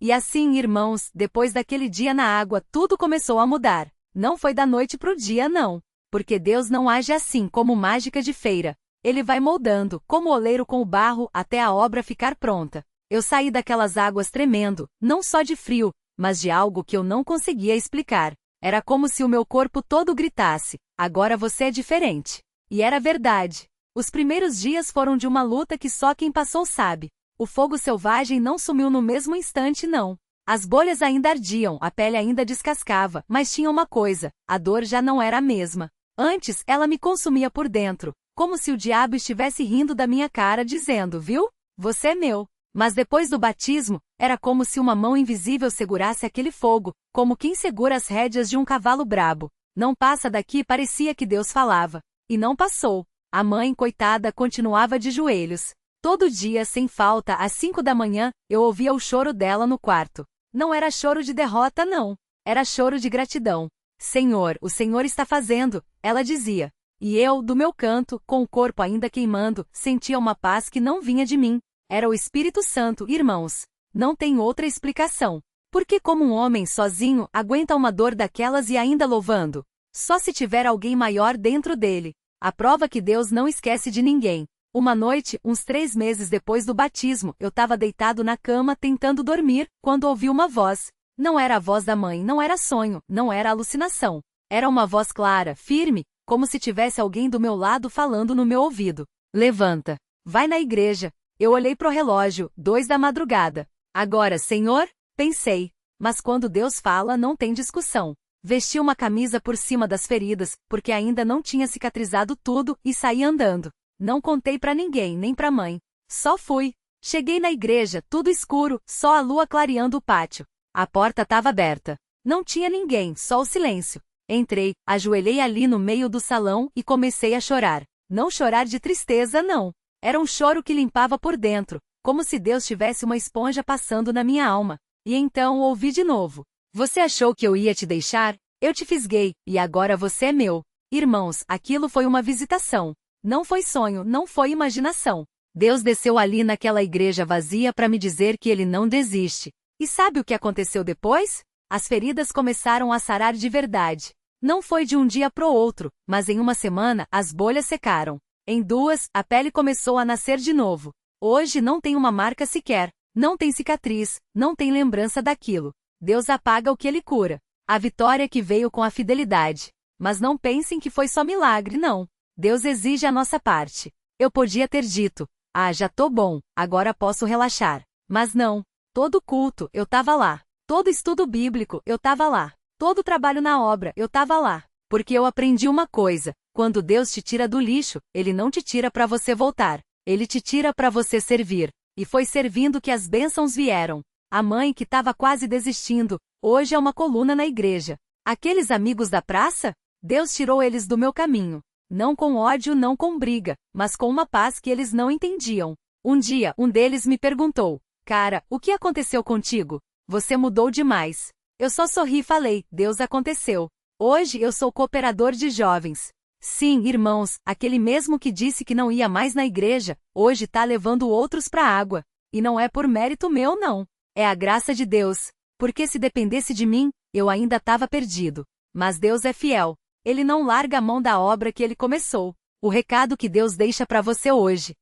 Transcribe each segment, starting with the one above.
E assim, irmãos, depois daquele dia na água, tudo começou a mudar. Não foi da noite pro dia, não. Porque Deus não age assim como mágica de feira. Ele vai moldando, como o oleiro com o barro, até a obra ficar pronta. Eu saí daquelas águas tremendo, não só de frio, mas de algo que eu não conseguia explicar. Era como se o meu corpo todo gritasse: agora você é diferente. E era verdade. Os primeiros dias foram de uma luta que só quem passou sabe. O fogo selvagem não sumiu no mesmo instante, não. As bolhas ainda ardiam, a pele ainda descascava, mas tinha uma coisa: a dor já não era a mesma. Antes, ela me consumia por dentro, como se o diabo estivesse rindo da minha cara dizendo: viu? Você é meu. Mas depois do batismo, era como se uma mão invisível segurasse aquele fogo, como quem segura as rédeas de um cavalo brabo. Não passa daqui, parecia que Deus falava. E não passou. A mãe, coitada, continuava de joelhos. Todo dia, sem falta, às 5 da manhã, eu ouvia o choro dela no quarto. Não era choro de derrota, não. Era choro de gratidão. Senhor, o Senhor está fazendo, ela dizia. E eu, do meu canto, com o corpo ainda queimando, sentia uma paz que não vinha de mim. Era o Espírito Santo, irmãos. Não tem outra explicação. Porque como um homem sozinho aguenta uma dor daquelas e ainda louvando? Só se tiver alguém maior dentro dele. A prova que Deus não esquece de ninguém. Uma noite, uns 3 meses depois do batismo, eu estava deitado na cama tentando dormir, quando ouvi uma voz. Não era a voz da mãe, não era sonho, não era alucinação. Era uma voz clara, firme, como se tivesse alguém do meu lado falando no meu ouvido. Levanta. Vai na igreja. Eu olhei pro relógio, 2 da madrugada. Agora, Senhor? Pensei. Mas quando Deus fala, não tem discussão. Vesti uma camisa por cima das feridas, porque ainda não tinha cicatrizado tudo, e saí andando. Não contei pra ninguém, nem pra mãe. Só fui. Cheguei na igreja, tudo escuro, só a lua clareando o pátio. A porta estava aberta. Não tinha ninguém, só o silêncio. Entrei, ajoelhei ali no meio do salão e comecei a chorar. Não chorar de tristeza, não. Era um choro que limpava por dentro, como se Deus tivesse uma esponja passando na minha alma. E então ouvi de novo. Você achou que eu ia te deixar? Eu te fisguei, e agora você é meu. Irmãos, aquilo foi uma visitação. Não foi sonho, não foi imaginação. Deus desceu ali naquela igreja vazia para me dizer que ele não desiste. E sabe o que aconteceu depois? As feridas começaram a sarar de verdade. Não foi de um dia pro outro, mas em uma semana as bolhas secaram. Em 2, a pele começou a nascer de novo. Hoje não tem uma marca sequer, não tem cicatriz, não tem lembrança daquilo. Deus apaga o que ele cura. A vitória que veio com a fidelidade. Mas não pensem que foi só milagre, não. Deus exige a nossa parte. Eu podia ter dito: ah, já tô bom, agora posso relaxar. Mas não. Todo culto, eu tava lá. Todo estudo bíblico, eu tava lá. Todo trabalho na obra, eu tava lá. Porque eu aprendi uma coisa: quando Deus te tira do lixo, Ele não te tira para você voltar. Ele te tira para você servir. E foi servindo que as bênçãos vieram. A mãe que estava quase desistindo, hoje é uma coluna na igreja. Aqueles amigos da praça? Deus tirou eles do meu caminho. Não com ódio, não com briga, mas com uma paz que eles não entendiam. Um dia, um deles me perguntou: cara, o que aconteceu contigo? Você mudou demais. Eu só sorri e falei: Deus aconteceu. Hoje eu sou cooperador de jovens. Sim, irmãos, aquele mesmo que disse que não ia mais na igreja, hoje tá levando outros pra água. E não é por mérito meu, não. É a graça de Deus. Porque se dependesse de mim, eu ainda estava perdido. Mas Deus é fiel. Ele não larga a mão da obra que ele começou. O recado que Deus deixa para você hoje.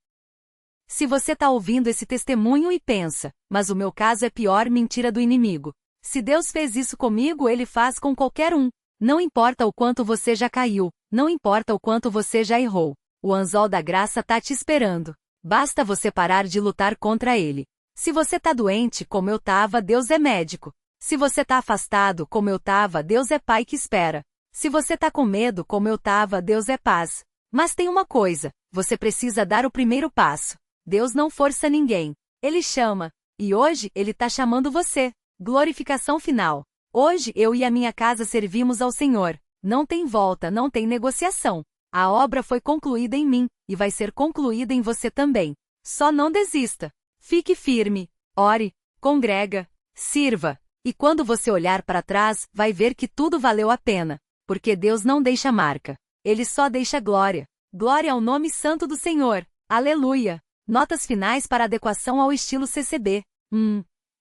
Se você tá ouvindo esse testemunho e pensa: mas o meu caso é pior, mentira do inimigo. Se Deus fez isso comigo, ele faz com qualquer um. Não importa o quanto você já caiu, não importa o quanto você já errou. O anzol da graça tá te esperando. Basta você parar de lutar contra ele. Se você tá doente, como eu tava, Deus é médico. Se você tá afastado, como eu tava, Deus é pai que espera. Se você tá com medo, como eu tava, Deus é paz. Mas tem uma coisa: você precisa dar o primeiro passo. Deus não força ninguém. Ele chama. E hoje, ele tá chamando você. Glorificação final. Hoje eu e a minha casa servimos ao Senhor. Não tem volta, não tem negociação. A obra foi concluída em mim, e vai ser concluída em você também. Só não desista. Fique firme. Ore. Congrega. Sirva. E quando você olhar para trás, vai ver que tudo valeu a pena. Porque Deus não deixa marca. Ele só deixa glória. Glória ao nome santo do Senhor. Aleluia. Notas finais para adequação ao estilo CCB.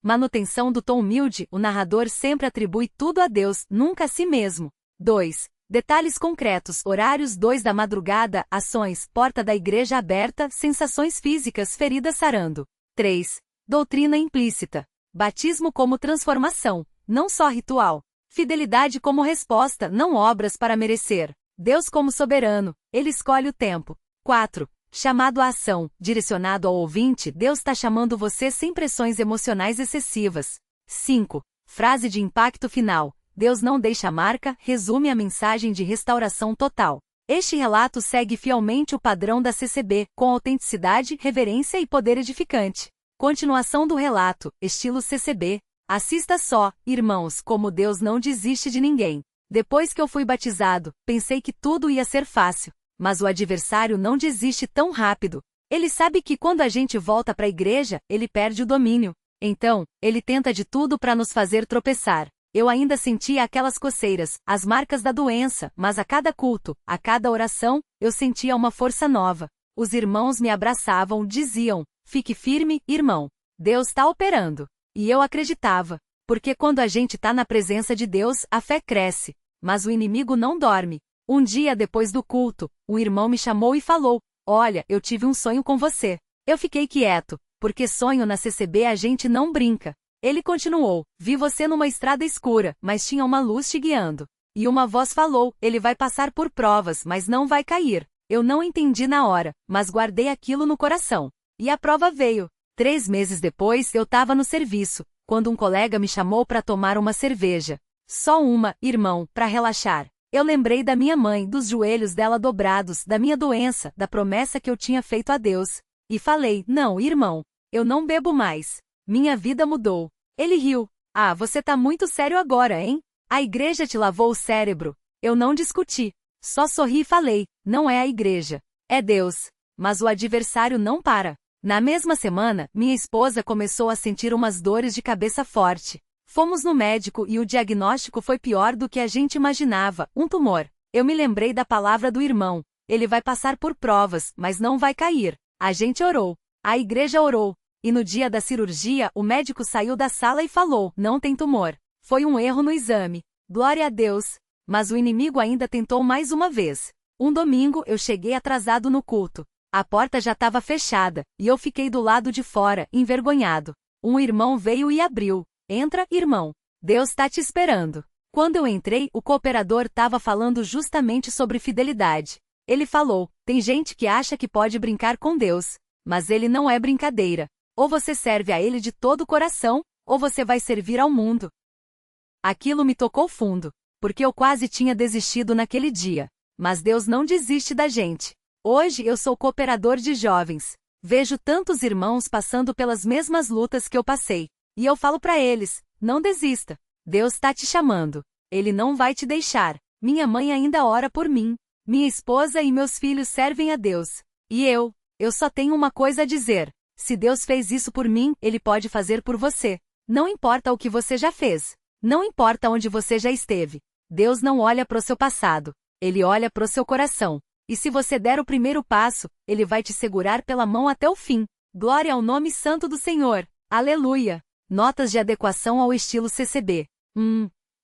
Manutenção do tom humilde, o narrador sempre atribui tudo a Deus, nunca a si mesmo. 2. Detalhes concretos, horários 2 da madrugada, ações, porta da igreja aberta, sensações físicas, feridas sarando. 3. Doutrina implícita. Batismo como transformação, não só ritual. Fidelidade como resposta, não obras para merecer. Deus como soberano, Ele escolhe o tempo. 4. Chamado à ação, direcionado ao ouvinte, Deus está chamando você sem pressões emocionais excessivas. 5. Frase de impacto final. Deus não deixa marca, resume a mensagem de restauração total. Este relato segue fielmente o padrão da CCB, com autenticidade, reverência e poder edificante. Continuação do relato, estilo CCB. Assista só, irmãos, como Deus não desiste de ninguém. Depois que eu fui batizado, pensei que tudo ia ser fácil. Mas o adversário não desiste tão rápido. Ele sabe que quando a gente volta para a igreja, ele perde o domínio. Então, ele tenta de tudo para nos fazer tropeçar. Eu ainda sentia aquelas coceiras, as marcas da doença, mas a cada culto, a cada oração, eu sentia uma força nova. Os irmãos me abraçavam, diziam: fique firme, irmão. Deus está operando. E eu acreditava. Porque quando a gente está na presença de Deus, a fé cresce. Mas o inimigo não dorme. Um dia depois do culto, um irmão me chamou e falou: olha, eu tive um sonho com você. Eu fiquei quieto, porque sonho na CCB a gente não brinca. Ele continuou: vi você numa estrada escura, mas tinha uma luz te guiando. E uma voz falou: ele vai passar por provas, mas não vai cair. Eu não entendi na hora, mas guardei aquilo no coração. E a prova veio. 3 meses depois eu estava no serviço, quando um colega me chamou para tomar uma cerveja. Só uma, irmão, para relaxar. Eu lembrei da minha mãe, dos joelhos dela dobrados, da minha doença, da promessa que eu tinha feito a Deus. E falei: não, irmão, eu não bebo mais. Minha vida mudou. Ele riu. Ah, você tá muito sério agora, hein? A igreja te lavou o cérebro. Eu não discuti. Só sorri e falei: não é a igreja. É Deus. Mas o adversário não para. Na mesma semana, minha esposa começou a sentir umas dores de cabeça forte. Fomos no médico e o diagnóstico foi pior do que a gente imaginava, um tumor. Eu me lembrei da palavra do irmão: ele vai passar por provas, mas não vai cair. A gente orou. A igreja orou. E no dia da cirurgia, o médico saiu da sala e falou: não tem tumor. Foi um erro no exame. Glória a Deus. Mas o inimigo ainda tentou mais uma vez. Um domingo eu cheguei atrasado no culto. A porta já estava fechada, e eu fiquei do lado de fora, envergonhado. Um irmão veio e abriu. Entra, irmão. Deus está te esperando. Quando eu entrei, o cooperador estava falando justamente sobre fidelidade. Ele falou: tem gente que acha que pode brincar com Deus. Mas ele não é brincadeira. Ou você serve a ele de todo o coração, ou você vai servir ao mundo. Aquilo me tocou fundo, porque eu quase tinha desistido naquele dia. Mas Deus não desiste da gente. Hoje eu sou cooperador de jovens. Vejo tantos irmãos passando pelas mesmas lutas que eu passei. E eu falo para eles: não desista. Deus está te chamando. Ele não vai te deixar. Minha mãe ainda ora por mim. Minha esposa e meus filhos servem a Deus. E eu só tenho uma coisa a dizer: se Deus fez isso por mim, Ele pode fazer por você. Não importa o que você já fez. Não importa onde você já esteve. Deus não olha para o seu passado. Ele olha para o seu coração. E se você der o primeiro passo, Ele vai te segurar pela mão até o fim. Glória ao nome santo do Senhor. Aleluia! Notas de adequação ao estilo CCB.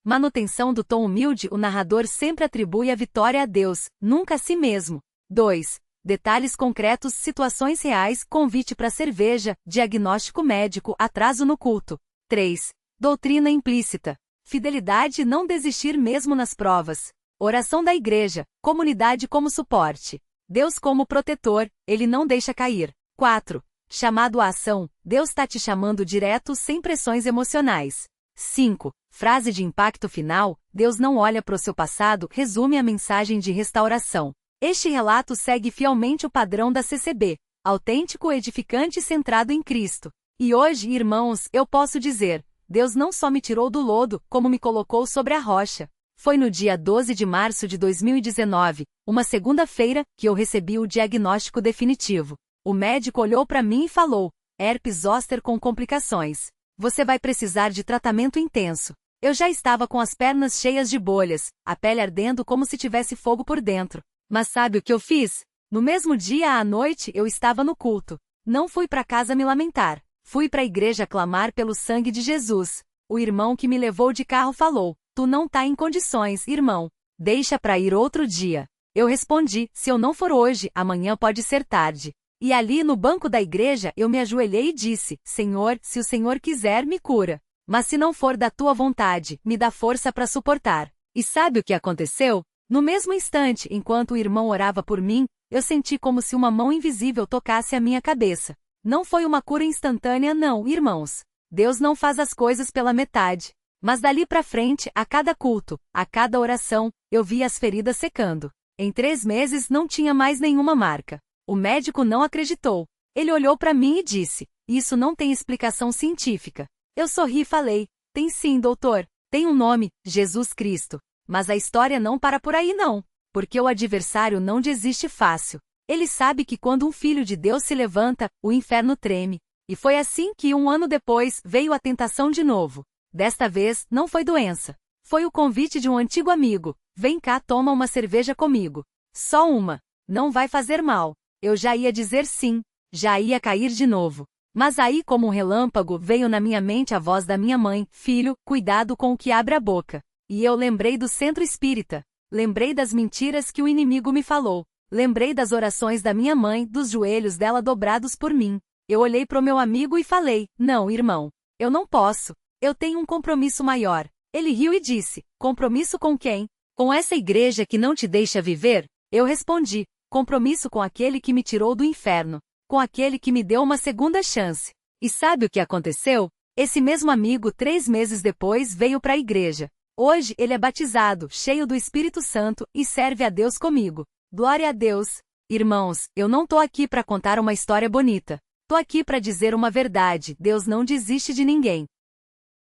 Manutenção do tom humilde, o narrador sempre atribui a vitória a Deus, nunca a si mesmo. 2. Detalhes concretos, situações reais, convite para cerveja, diagnóstico médico, atraso no culto. 3. Doutrina implícita. Fidelidade, não desistir mesmo nas provas. Oração da igreja, comunidade como suporte. Deus como protetor, Ele não deixa cair. 4. Chamado à ação, Deus está te chamando direto sem pressões emocionais. 5. Frase de impacto final, Deus não olha para o seu passado, resume a mensagem de restauração. Este relato segue fielmente o padrão da CCB, autêntico, edificante e centrado em Cristo. E hoje, irmãos, eu posso dizer: Deus não só me tirou do lodo, como me colocou sobre a rocha. Foi no dia 12 de março de 2019, uma segunda-feira, que eu recebi o diagnóstico definitivo. O médico olhou para mim e falou: herpes zoster com complicações. Você vai precisar de tratamento intenso. Eu já estava com as pernas cheias de bolhas, a pele ardendo como se tivesse fogo por dentro. Mas sabe o que eu fiz? No mesmo dia à noite eu estava no culto. Não fui para casa me lamentar. Fui para a igreja clamar pelo sangue de Jesus. O irmão que me levou de carro falou: "Tu não tá em condições, irmão. Deixa para ir outro dia." Eu respondi: "Se eu não for hoje, amanhã pode ser tarde." E ali no banco da igreja eu me ajoelhei e disse: "Senhor, se o Senhor quiser, me cura. Mas se não for da tua vontade, me dá força para suportar." E sabe o que aconteceu? No mesmo instante, enquanto o irmão orava por mim, eu senti como se uma mão invisível tocasse a minha cabeça. Não foi uma cura instantânea não, irmãos. Deus não faz as coisas pela metade. Mas dali para frente, a cada culto, a cada oração, eu via as feridas secando. Em 3 meses não tinha mais nenhuma marca. O médico não acreditou. Ele olhou para mim e disse: "Isso não tem explicação científica." Eu sorri e falei: "Tem sim, doutor. Tem um nome, Jesus Cristo." Mas a história não para por aí não. Porque o adversário não desiste fácil. Ele sabe que quando um filho de Deus se levanta, o inferno treme. E foi assim que 1 ano depois veio a tentação de novo. Desta vez, não foi doença. Foi o convite de um antigo amigo: "Vem cá, toma uma cerveja comigo. Só uma. Não vai fazer mal." Eu já ia dizer sim. Já ia cair de novo. Mas aí, como um relâmpago, veio na minha mente a voz da minha mãe: "Filho, cuidado com o que abre a boca." E eu lembrei do centro espírita. Lembrei das mentiras que o inimigo me falou. Lembrei das orações da minha mãe, dos joelhos dela dobrados por mim. Eu olhei pro meu amigo e falei: "Não, irmão. Eu não posso. Eu tenho um compromisso maior." Ele riu e disse: "Compromisso com quem? Com essa igreja que não te deixa viver?" Eu respondi: "Compromisso com aquele que me tirou do inferno. Com aquele que me deu uma segunda chance." E sabe o que aconteceu? Esse mesmo amigo 3 meses depois veio para a igreja. Hoje ele é batizado, cheio do Espírito Santo, e serve a Deus comigo. Glória a Deus! Irmãos, eu não tô aqui para contar uma história bonita. Tô aqui para dizer uma verdade: Deus não desiste de ninguém.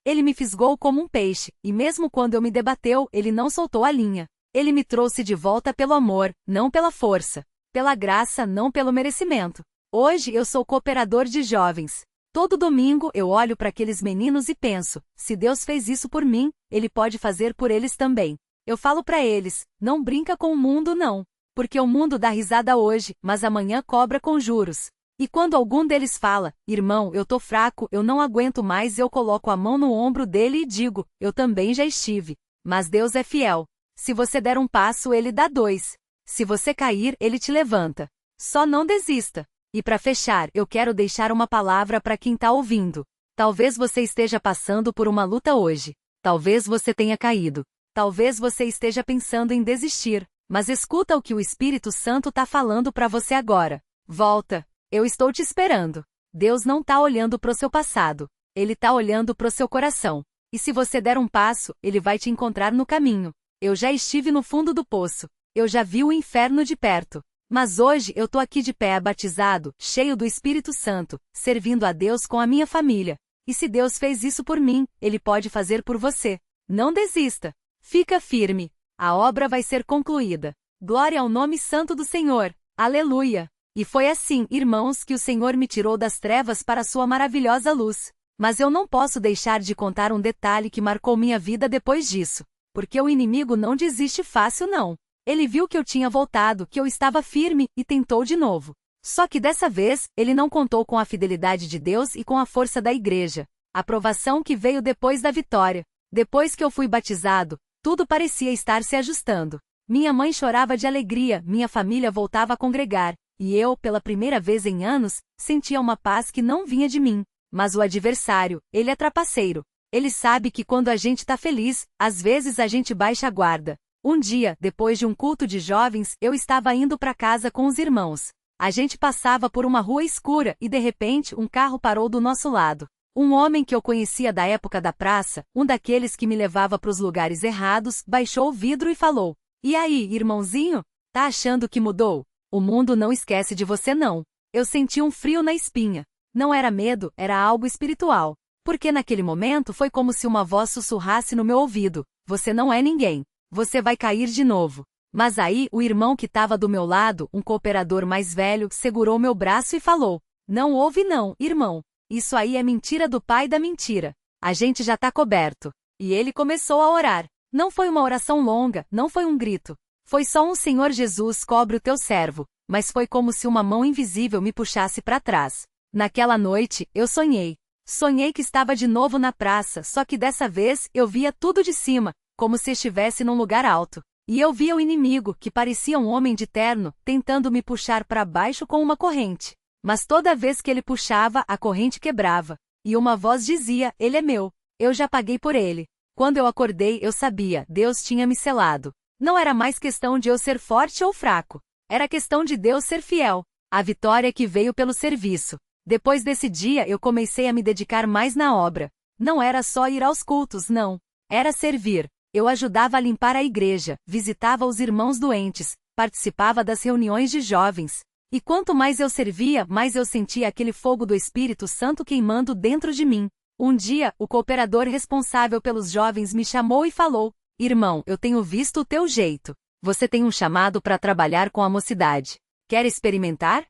Ele me fisgou como um peixe, e mesmo quando eu me debateu, ele não soltou a linha. Ele me trouxe de volta pelo amor, não pela força. Pela graça, não pelo merecimento. Hoje eu sou cooperador de jovens. Todo domingo eu olho para aqueles meninos e penso: se Deus fez isso por mim, Ele pode fazer por eles também. Eu falo para eles: não brinca com o mundo não. Porque o mundo dá risada hoje, mas amanhã cobra com juros. E quando algum deles fala: "Irmão, eu tô fraco, eu não aguento mais", eu coloco a mão no ombro dele e digo: "Eu também já estive. Mas Deus é fiel. Se você der um passo, Ele dá 2. Se você cair, Ele te levanta. Só não desista." E para fechar, eu quero deixar uma palavra para quem está ouvindo. Talvez você esteja passando por uma luta hoje. Talvez você tenha caído. Talvez você esteja pensando em desistir. Mas escuta o que o Espírito Santo está falando para você agora. Volta. Eu estou te esperando. Deus não está olhando para o seu passado. Ele está olhando para o seu coração. E se você der um passo, Ele vai te encontrar no caminho. Eu já estive no fundo do poço. Eu já vi o inferno de perto. Mas hoje eu tô aqui de pé batizado, cheio do Espírito Santo, servindo a Deus com a minha família. E se Deus fez isso por mim, Ele pode fazer por você. Não desista. Fica firme. A obra vai ser concluída. Glória ao nome santo do Senhor. Aleluia. E foi assim, irmãos, que o Senhor me tirou das trevas para a sua maravilhosa luz. Mas eu não posso deixar de contar um detalhe que marcou minha vida depois disso. Porque o inimigo não desiste fácil não. Ele viu que eu tinha voltado, que eu estava firme, e tentou de novo. Só que dessa vez, ele não contou com a fidelidade de Deus e com a força da igreja. A provação que veio depois da vitória. Depois que eu fui batizado, tudo parecia estar se ajustando. Minha mãe chorava de alegria, minha família voltava a congregar, e eu, pela primeira vez em anos, sentia uma paz que não vinha de mim. Mas o adversário, ele é trapaceiro. Ele sabe que quando a gente tá feliz, às vezes a gente baixa a guarda. Um dia, depois de um culto de jovens, eu estava indo para casa com os irmãos. A gente passava por uma rua escura e de repente um carro parou do nosso lado. Um homem que eu conhecia da época da praça, um daqueles que me levava para os lugares errados, baixou o vidro e falou: "E aí, irmãozinho? Tá achando que mudou? O mundo não esquece de você não." Eu senti um frio na espinha. Não era medo, era algo espiritual. Porque naquele momento foi como se uma voz sussurrasse no meu ouvido: "Você não é ninguém. Você vai cair de novo." Mas aí, o irmão que estava do meu lado, um cooperador mais velho, segurou meu braço e falou: "Não houve não, irmão. Isso aí é mentira do pai da mentira. A gente já tá coberto." E ele começou a orar. Não foi uma oração longa, não foi um grito. Foi só um: "Senhor Jesus, cobre o teu servo." Mas foi como se uma mão invisível me puxasse para trás. Naquela noite, eu sonhei. Sonhei que estava de novo na praça, só que dessa vez eu via tudo de cima, como se estivesse num lugar alto. E eu via o inimigo, que parecia um homem de terno, tentando me puxar para baixo com uma corrente. Mas toda vez que ele puxava, a corrente quebrava. E uma voz dizia: ele é meu. Eu já paguei por ele. Quando eu acordei, eu sabia, Deus tinha me selado. Não era mais questão de eu ser forte ou fraco. Era questão de Deus ser fiel. A vitória que veio pelo serviço. Depois desse dia eu comecei a me dedicar mais na obra. Não era só ir aos cultos, não. Era servir. Eu ajudava a limpar a igreja, visitava os irmãos doentes, participava das reuniões de jovens. E quanto mais eu servia, mais eu sentia aquele fogo do Espírito Santo queimando dentro de mim. Um dia, o cooperador responsável pelos jovens me chamou e falou: irmão, eu tenho visto o teu jeito. Você tem um chamado para trabalhar com a mocidade. Quer experimentar?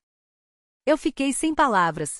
Eu fiquei sem palavras.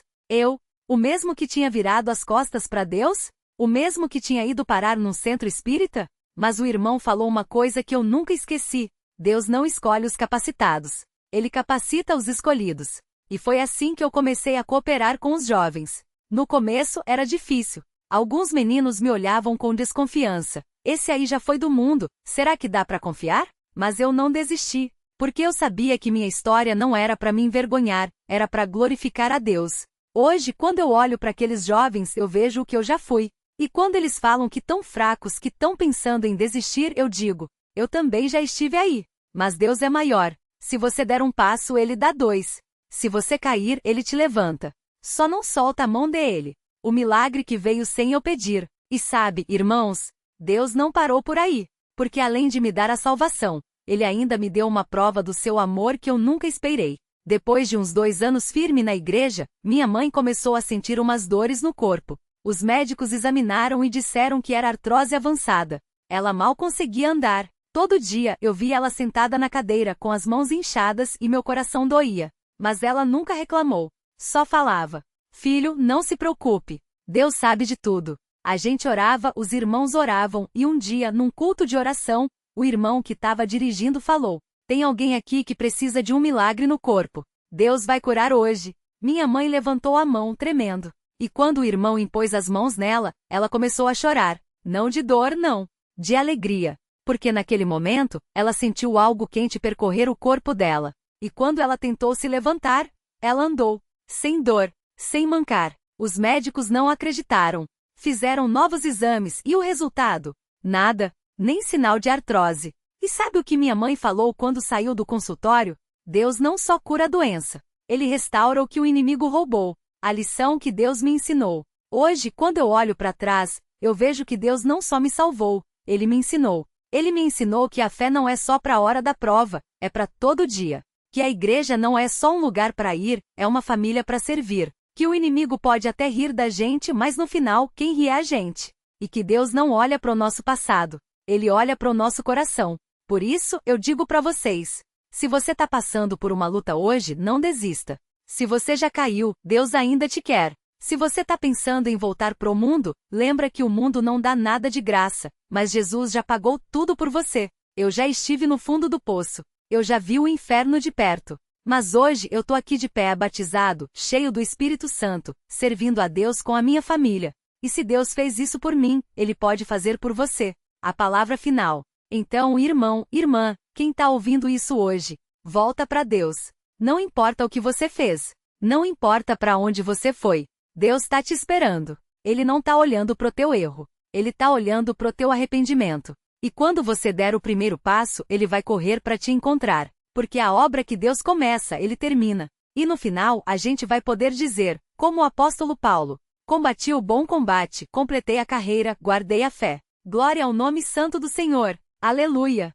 O mesmo que tinha virado as costas para Deus? O mesmo que tinha ido parar num centro espírita? Mas o irmão falou uma coisa que eu nunca esqueci: Deus não escolhe os capacitados. Ele capacita os escolhidos. E foi assim que eu comecei a cooperar com os jovens. No começo era difícil. Alguns meninos me olhavam com desconfiança. Esse aí já foi do mundo, será que dá para confiar? Mas eu não desisti, porque eu sabia que minha história não era para me envergonhar, era para glorificar a Deus. Hoje, quando eu olho para aqueles jovens, eu vejo o que eu já fui. E quando eles falam que tão fracos, que estão pensando em desistir, eu digo: eu também já estive aí. Mas Deus é maior. Se você der um passo, Ele dá dois. Se você cair, Ele te levanta. Só não solta a mão dele. O milagre que veio sem eu pedir. E sabe, irmãos, Deus não parou por aí. Porque além de me dar a salvação, Ele ainda me deu uma prova do seu amor que eu nunca esperei. Depois de uns 2 anos firme na igreja, minha mãe começou a sentir umas dores no corpo. Os médicos examinaram e disseram que era artrose avançada. Ela mal conseguia andar. Todo dia eu via ela sentada na cadeira com as mãos inchadas e meu coração doía. Mas ela nunca reclamou. Só falava: filho, não se preocupe. Deus sabe de tudo. A gente orava, os irmãos oravam, e um dia, num culto de oração, o irmão que estava dirigindo falou: tem alguém aqui que precisa de um milagre no corpo. Deus vai curar hoje. Minha mãe levantou a mão, tremendo. E quando o irmão impôs as mãos nela, ela começou a chorar. Não de dor, não. De alegria. Porque naquele momento, ela sentiu algo quente percorrer o corpo dela. E quando ela tentou se levantar, ela andou. Sem dor, sem mancar. Os médicos não acreditaram. Fizeram novos exames e o resultado? Nada, nem sinal de artrose. E sabe o que minha mãe falou quando saiu do consultório? Deus não só cura a doença. Ele restaura o que o inimigo roubou. A lição que Deus me ensinou. Hoje, quando eu olho para trás, eu vejo que Deus não só me salvou, Ele me ensinou. Ele me ensinou que a fé não é só para a hora da prova, é para todo dia. Que a igreja não é só um lugar para ir, é uma família para servir. Que o inimigo pode até rir da gente, mas no final, quem ri é a gente. E que Deus não olha para o nosso passado, Ele olha para o nosso coração. Por isso, eu digo para vocês: se você está passando por uma luta hoje, não desista. Se você já caiu, Deus ainda te quer. Se você está pensando em voltar pro mundo, lembra que o mundo não dá nada de graça, mas Jesus já pagou tudo por você. Eu já estive no fundo do poço. Eu já vi o inferno de perto. Mas hoje eu tô aqui de pé batizado, cheio do Espírito Santo, servindo a Deus com a minha família. E se Deus fez isso por mim, Ele pode fazer por você. A palavra final. Então, irmão, irmã, quem está ouvindo isso hoje, volta para Deus. Não importa o que você fez. Não importa para onde você foi. Deus está te esperando. Ele não está olhando pro teu erro. Ele está olhando pro teu arrependimento. E quando você der o primeiro passo, Ele vai correr para te encontrar. Porque a obra que Deus começa, Ele termina. E no final, a gente vai poder dizer, como o apóstolo Paulo: combati o bom combate, completei a carreira, guardei a fé. Glória ao nome santo do Senhor. Aleluia!